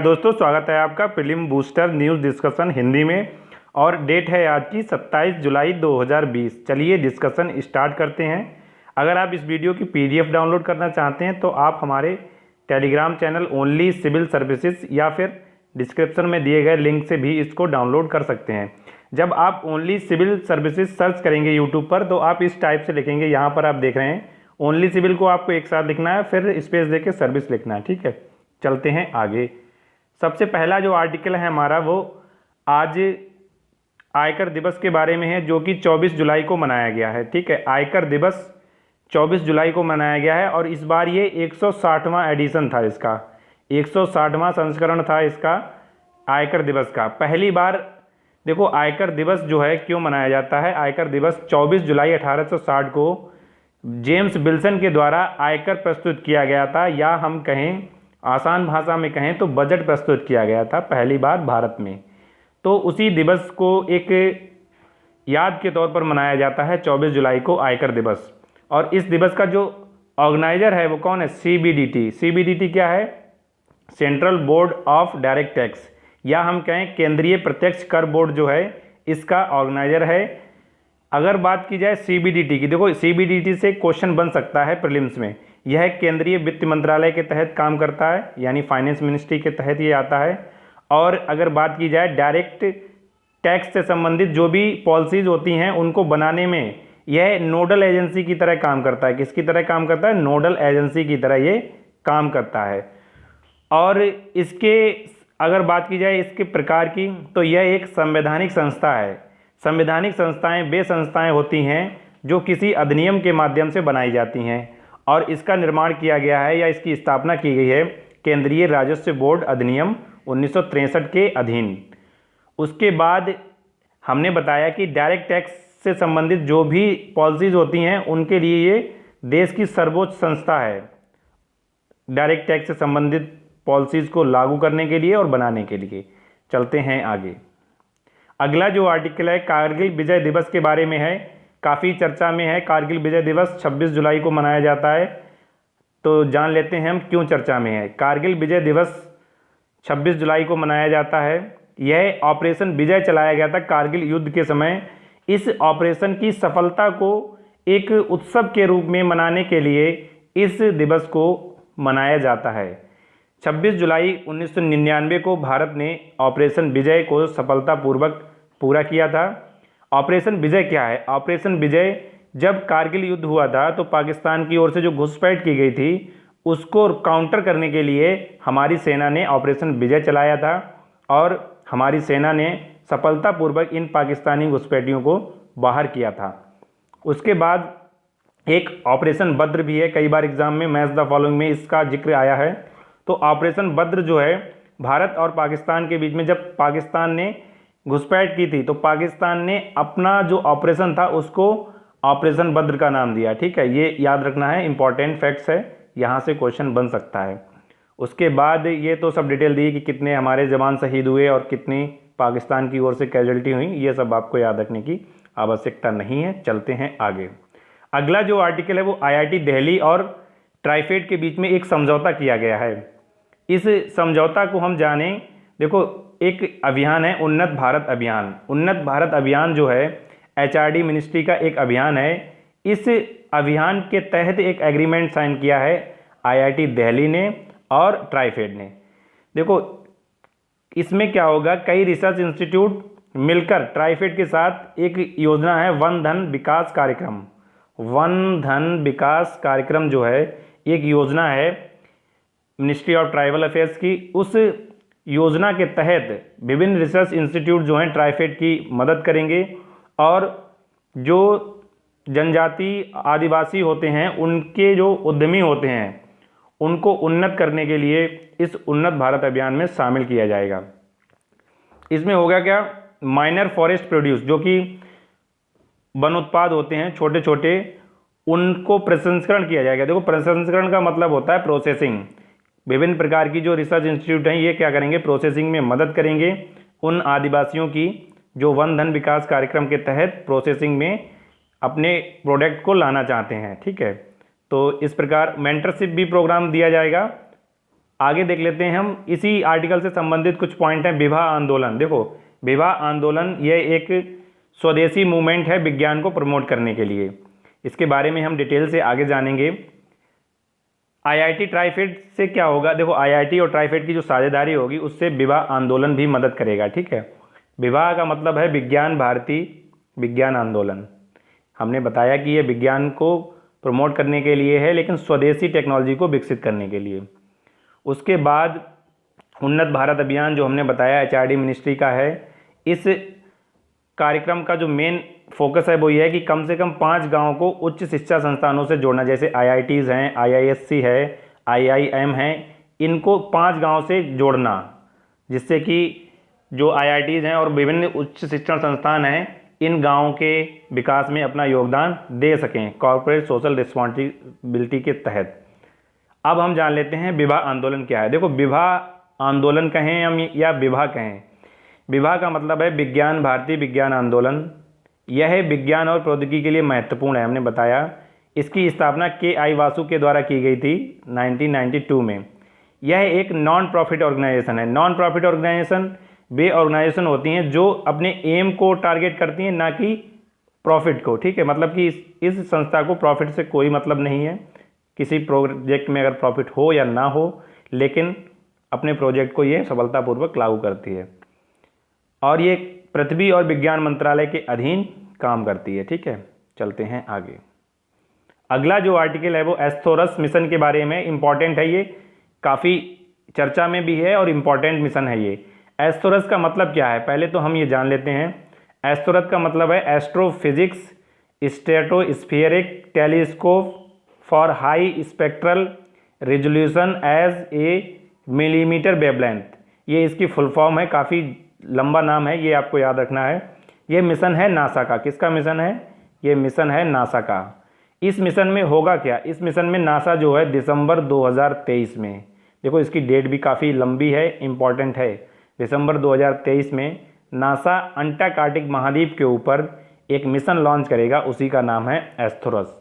दोस्तों, स्वागत है आपका prelim booster news discussion Hindi में। और डेट है आज की 27 जुलाई 2020। चलिए डिस्कशन स्टार्ट करते हैं। अगर आप इस वीडियो की पीडीएफ डाउनलोड करना चाहते हैं तो आप हमारे Telegram channel only civil services या फिर डिस्क्रिप्शन में दिए गए लिंक से भी इसको डाउनलोड कर सकते हैं। जब आप ओनली सिविल सर्विसेज सर्च करेंगे यूट्यूब पर तो आप इस टाइप से लिखेंगे। यहाँ पर आप देख रहे हैं ओनली सिविल को आपको एक साथ लिखना है, फिर स्पेस देके सर्विस लिखना है। ठीक है, चलते हैं आगे। सबसे पहला जो आर्टिकल है हमारा वो आज आयकर दिवस के बारे में है, जो कि 24 जुलाई को मनाया गया है। ठीक है, आयकर दिवस 24 जुलाई को मनाया गया है और इस बार ये 160वां एडिशन था। इसका 160वां संस्करण था इसका आयकर दिवस का। पहली बार देखो आयकर दिवस जो है क्यों मनाया जाता है। आयकर दिवस 24 जुलाई 1860 को जेम्स विल्सन के द्वारा आयकर प्रस्तुत किया गया था, या हम कहें आसान भाषा में कहें तो बजट प्रस्तुत किया गया था पहली बार भारत में। तो उसी दिवस को एक याद के तौर पर मनाया जाता है 24 जुलाई को आयकर दिवस। और इस दिवस का जो ऑर्गेनाइजर है वो कौन है? सीबीडीटी। सीबीडीटी क्या है? Central board of direct tax, या हम कहें केंद्रीय प्रत्यक्ष कर बोर्ड जो है इसका ऑर्गेनाइजर है। अगर बात की जाए सीबीडीटी की, देखो सीबीडीटी से क्वेश्चन बन सकता है प्रीलिम्स में। यह केंद्रीय वित्त मंत्रालय के तहत काम करता है, यानी फाइनेंस मिनिस्ट्री के तहत ये आता है। और अगर बात की जाए डायरेक्ट टैक्स से संबंधित जो भी पॉलिसीज होती हैं उनको बनाने में यह नोडल एजेंसी की तरह काम करता है। किसकी तरह काम करता है? नोडल एजेंसी की तरह ये काम करता है। और इसके अगर बात की जाए इसके प्रकार की, तो यह एक संवैधानिक संस्था है। संवैधानिक संस्थाएं वे संस्थाएं होती हैं जो किसी अधिनियम के माध्यम से बनाई जाती हैं, और इसका निर्माण किया गया है या इसकी स्थापना की गई है केंद्रीय राजस्व बोर्ड अधिनियम 1963 के अधीन। उसके बाद हमने बताया कि डायरेक्ट टैक्स से संबंधित जो भी पॉलिसीज होती हैं उनके लिए ये देश की सर्वोच्च संस्था है, डायरेक्ट टैक्स से संबंधित पॉलिसीज को लागू करने के लिए और बनाने के लिए। चलते हैं आगे। अगला जो आर्टिकल है कारगिल विजय दिवस के बारे में है, काफ़ी चर्चा में है। कारगिल विजय दिवस 26 जुलाई को मनाया जाता है, तो जान लेते हैं हम क्यों चर्चा में है। कारगिल विजय दिवस 26 जुलाई को मनाया जाता है। यह ऑपरेशन विजय चलाया गया था कारगिल युद्ध के समय। इस ऑपरेशन की सफलता को एक उत्सव के रूप में मनाने के लिए इस दिवस को मनाया जाता है। 26 जुलाई 1999 को भारत ने ऑपरेशन विजय को सफलतापूर्वक पूरा किया था। ऑपरेशन विजय क्या है? ऑपरेशन विजय जब कारगिल युद्ध हुआ था तो पाकिस्तान की ओर से जो घुसपैठ की गई थी उसको काउंटर करने के लिए हमारी सेना ने ऑपरेशन विजय चलाया था, और हमारी सेना ने सफलतापूर्वक इन पाकिस्तानी घुसपैठियों को बाहर किया था। उसके बाद एक ऑपरेशन बद्र भी है, कई बार एग्जाम में मैच द फॉलोइंग में इसका जिक्र आया है। तो ऑपरेशन बद्र जो है भारत और पाकिस्तान के बीच में जब पाकिस्तान ने घुसपैठ की थी तो पाकिस्तान ने अपना जो ऑपरेशन था उसको ऑपरेशन बद्र का नाम दिया। ठीक है, ये याद रखना है, इंपॉर्टेंट फैक्ट्स है, यहाँ से क्वेश्चन बन सकता है। उसके बाद ये तो सब डिटेल दी कि कितने हमारे जवान शहीद हुए और कितनी पाकिस्तान की ओर से कैजुअल्टी हुई, ये सब आपको याद रखने की आवश्यकता नहीं है। चलते हैं आगे। अगला जो आर्टिकल है वो आईआईटी दिल्ली और ट्राइफेड के बीच में एक समझौता किया गया है। इस समझौता को हम जानें। देखो एक अभियान है उन्नत भारत अभियान। उन्नत भारत अभियान जो है एचआरडी मिनिस्ट्री का एक अभियान है। इस अभियान के तहत एक एग्रीमेंट साइन किया है आईआईटी दिल्ली ने और ट्राइफेड ने। देखो इसमें क्या होगा, कई रिसर्च इंस्टीट्यूट मिलकर ट्राइफेड के साथ एक योजना है वन धन विकास कार्यक्रम। वन धन विकास कार्यक्रम जो है एक योजना है मिनिस्ट्री ऑफ ट्राइबल अफेयर्स की। उस योजना के तहत विभिन्न रिसर्च इंस्टीट्यूट जो हैं ट्राइफेड की मदद करेंगे, और जो जनजाति आदिवासी होते हैं उनके जो उद्यमी होते हैं उनको उन्नत करने के लिए इस उन्नत भारत अभियान में शामिल किया जाएगा। इसमें होगा क्या, माइनर फॉरेस्ट प्रोड्यूस, जो कि वन उत्पाद होते हैं छोटे छोटे, उनको प्रसंस्करण किया जाएगा। देखो प्रसंस्करण का मतलब होता है प्रोसेसिंग। विभिन्न प्रकार की जो रिसर्च इंस्टीट्यूट हैं ये क्या करेंगे, प्रोसेसिंग में मदद करेंगे उन आदिवासियों की जो वन धन विकास कार्यक्रम के तहत प्रोसेसिंग में अपने प्रोडक्ट को लाना चाहते हैं। ठीक है, तो इस प्रकार मेंटरशिप भी प्रोग्राम दिया जाएगा आगे देख लेते हैं हम, इसी आर्टिकल से संबंधित कुछ पॉइंट हैं। विभा आंदोलन, देखो विभा आंदोलन यह एक स्वदेशी मूवमेंट है विज्ञान को प्रमोट करने के लिए। इसके बारे में हम डिटेल से आगे जानेंगे। आईआईटी ट्राइफेड से क्या होगा, देखो आईआईटी और ट्राइफेड की जो साझेदारी होगी उससे विभा आंदोलन भी मदद करेगा, ठीक है। विभा का मतलब है विज्ञान भारती विज्ञान आंदोलन। हमने बताया कि ये विज्ञान को प्रमोट करने के लिए है, लेकिन स्वदेशी टेक्नोलॉजी को विकसित करने के लिए। उसके बाद उन्नत भारत अभियान जो हमने बताया एचआरडी मिनिस्ट्री का है। इस कार्यक्रम का जो मेन फोकस है वो ये है कि कम से कम 5 गांवों को उच्च शिक्षा संस्थानों से जोड़ना, जैसे आईआईटीज़ हैं, आईआईएससी है, आईआईएम हैं, इनको 5 गांव से जोड़ना, जिससे कि जो आईआईटीज़ हैं और विभिन्न उच्च शिक्षण संस्थान हैं इन गांवों के विकास में अपना योगदान दे सकें कॉर्पोरेट सोशल रिस्पॉन्सिबिलिटी के तहत। अब हम जान लेते हैं विभा आंदोलन क्या है। देखो विभा आंदोलन कहें हम या विभा कहें, विभा का मतलब है विज्ञान भारती विज्ञान आंदोलन। यह विज्ञान और प्रौद्योगिकी के लिए महत्वपूर्ण है, हमने बताया। इसकी स्थापना के.आई. वासु के द्वारा की गई थी 1992 में। यह एक नॉन प्रॉफिट ऑर्गेनाइजेशन है। नॉन प्रॉफिट ऑर्गेनाइजेशन वे ऑर्गेनाइजेशन होती हैं जो अपने एम को टारगेट करती हैं, ना कि प्रॉफिट को, ठीक है। मतलब कि इस संस्था को प्रॉफिट से कोई मतलब नहीं है। किसी प्रोजेक्ट में अगर प्रॉफिट हो या ना हो, लेकिन अपने प्रोजेक्ट को ये सफलतापूर्वक लागू करती है, और ये पृथ्वी और विज्ञान मंत्रालय के अधीन काम करती है, ठीक है। चलते हैं आगे। अगला जो आर्टिकल है वो एस्थोरस मिशन के बारे में इम्पॉर्टेंट है। ये काफ़ी चर्चा में भी है और इम्पॉर्टेंट मिशन है ये। एस्थोरस का मतलब क्या है, पहले तो हम ये जान लेते हैं। एस्थोरस का मतलब है astrophysics stratospheric telescope for high spectral resolution as a millimetre wavelength. ये इसकी फुल फॉर्म है, काफ़ी लंबा नाम है, ये आपको याद रखना है। ये मिशन है नासा का। किसका मिशन है, ये मिशन है नासा का। इस मिशन में होगा क्या, इस मिशन में नासा जो है दिसंबर 2023 में, देखो इसकी डेट भी काफ़ी लंबी है, इम्पॉर्टेंट है। दिसंबर 2023 में नासा अंटार्कटिक महाद्वीप के ऊपर एक मिशन लॉन्च करेगा, उसी का नाम है एस्थोरस।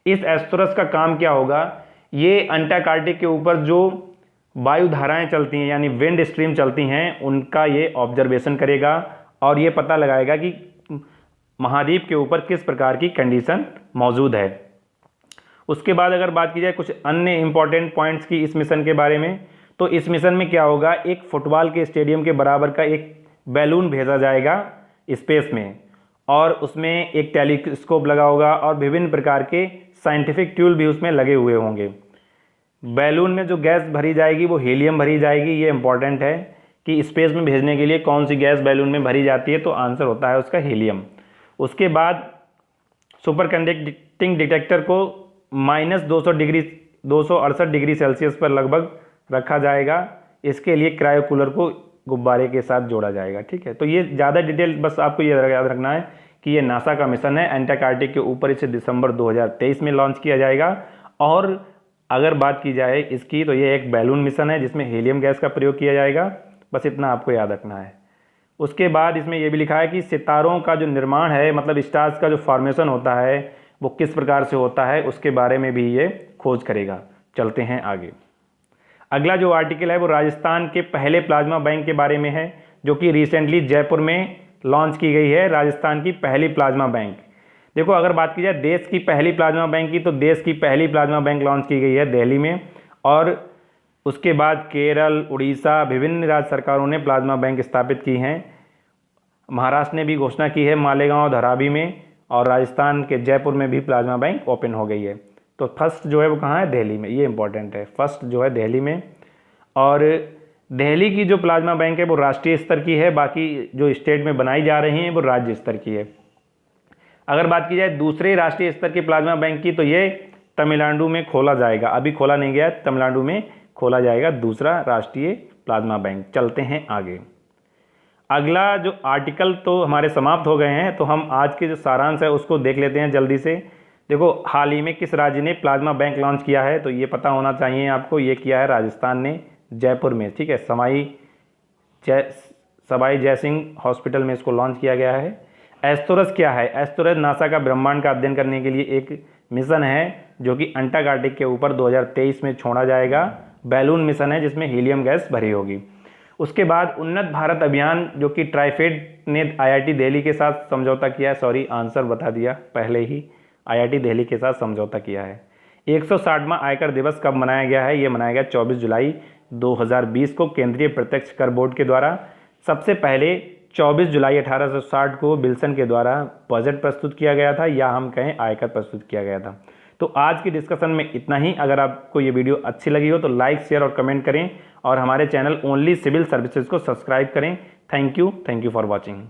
इस एस्थोरस का काम क्या होगा, ये अंटार्कटिक के ऊपर जो वायु धाराएं चलती हैं यानी विंड स्ट्रीम चलती हैं उनका ये ऑब्जर्वेशन करेगा और ये पता लगाएगा कि महाद्वीप के ऊपर किस प्रकार की कंडीशन मौजूद है। उसके बाद अगर बात की जाए कुछ अन्य इंपॉर्टेंट पॉइंट्स की इस मिशन के बारे में, तो इस मिशन में क्या होगा, एक फुटबॉल के स्टेडियम के बराबर का एक बैलून भेजा जाएगा स्पेस में, और उसमें एक टेलीस्कोप लगा होगा और विभिन्न प्रकार के साइंटिफिक ट्यूल भी उसमें लगे हुए होंगे। बैलून में जो गैस भरी जाएगी वो हीलियम भरी जाएगी। ये इंपॉर्टेंट है कि स्पेस में भेजने के लिए कौन सी गैस बैलून में भरी जाती है, तो आंसर होता है उसका हीलियम। उसके बाद सुपर कंडक्टिंग डिटेक्टर को -268 डिग्री सेल्सियस पर लगभग रखा जाएगा। इसके लिए क्रायो कूलर को गुब्बारे के साथ जोड़ा जाएगा, ठीक है। तो ये ज़्यादा डिटेल बस आपको ये याद रखना है कि ये नासा का मिशन है, अंटार्कटिक के ऊपर इसे दिसंबर 2023 में लॉन्च किया जाएगा। और अगर बात की जाए इसकी, तो ये एक बैलून मिशन है जिसमें हीलियम गैस का प्रयोग किया जाएगा, बस इतना आपको याद रखना है। उसके बाद इसमें यह भी लिखा है कि सितारों का जो निर्माण है, मतलब स्टार्स का जो फॉर्मेशन होता है वो किस प्रकार से होता है, उसके बारे में भी ये खोज करेगा। चलते हैं आगे। अगला जो आर्टिकल है वो राजस्थान के पहले प्लाज्मा बैंक के बारे में है, जो कि रिसेंटली जयपुर में लॉन्च की गई है। राजस्थान की पहली प्लाज्मा बैंक। देखो अगर बात की जाए देश की पहली प्लाज्मा बैंक की, तो देश की पहली प्लाज्मा बैंक लॉन्च की गई है दिल्ली में, और उसके बाद केरल, उड़ीसा, विभिन्न राज्य सरकारों ने प्लाज्मा बैंक स्थापित की हैं। महाराष्ट्र ने भी घोषणा की है मालेगांव, धारावी में, और राजस्थान के जयपुर में भी प्लाज्मा बैंक ओपन हो गई है। तो फर्स्ट जो है वो कहाँ है, दिल्ली में। ये इंपॉर्टेंट है, फर्स्ट जो है दिल्ली में। और दिल्ली की जो प्लाज्मा बैंक है वो राष्ट्रीय स्तर की है, बाकी जो स्टेट में बनाई जा रही हैं वो राज्य स्तर की है। अगर बात की जाए दूसरे राष्ट्रीय स्तर के प्लाज्मा बैंक की, तो ये तमिलनाडु में खोला जाएगा। अभी खोला नहीं गया, तमिलनाडु में खोला जाएगा दूसरा राष्ट्रीय प्लाज्मा बैंक। चलते हैं आगे। अगला जो आर्टिकल तो हमारे समाप्त हो गए हैं, तो हम आज के जो सारांश है उसको देख लेते हैं जल्दी से। देखो हाल ही में किस राज्य ने प्लाज्मा बैंक लॉन्च किया है, तो ये पता होना चाहिए आपको। ये किया है राजस्थान ने, जयपुर में, ठीक है। सवाई जयसिंह हॉस्पिटल में इसको लॉन्च किया गया है। एस्थोरस क्या है, एस्थोरस नासा का ब्रह्मांड का अध्ययन करने के लिए एक मिशन है जो कि अंटार्कटिक के ऊपर 2023 में छोड़ा जाएगा, बैलून मिशन है जिसमें हीलियम गैस भरी होगी। उसके बाद उन्नत भारत अभियान जो कि ट्राइफेड ने आईआईटी दिल्ली के साथ समझौता किया है, सॉरी आंसर बता दिया पहले ही, आईआईटी दिल्ली के साथ समझौता किया है। 160वां आयकर दिवस कब मनाया गया है? ये मनाया गया 24 जुलाई 2020 को केंद्रीय प्रत्यक्ष कर बोर्ड के द्वारा। सबसे पहले 24 जुलाई 1860 को विल्सन के द्वारा बजट प्रस्तुत किया गया था, या हम कहें आयकर प्रस्तुत किया गया था। तो आज की डिस्कशन में इतना ही। अगर आपको ये वीडियो अच्छी लगी हो तो लाइक, शेयर और कमेंट करें और हमारे चैनल ओनली सिविल सर्विसेज को सब्सक्राइब करें। Thank you for watching.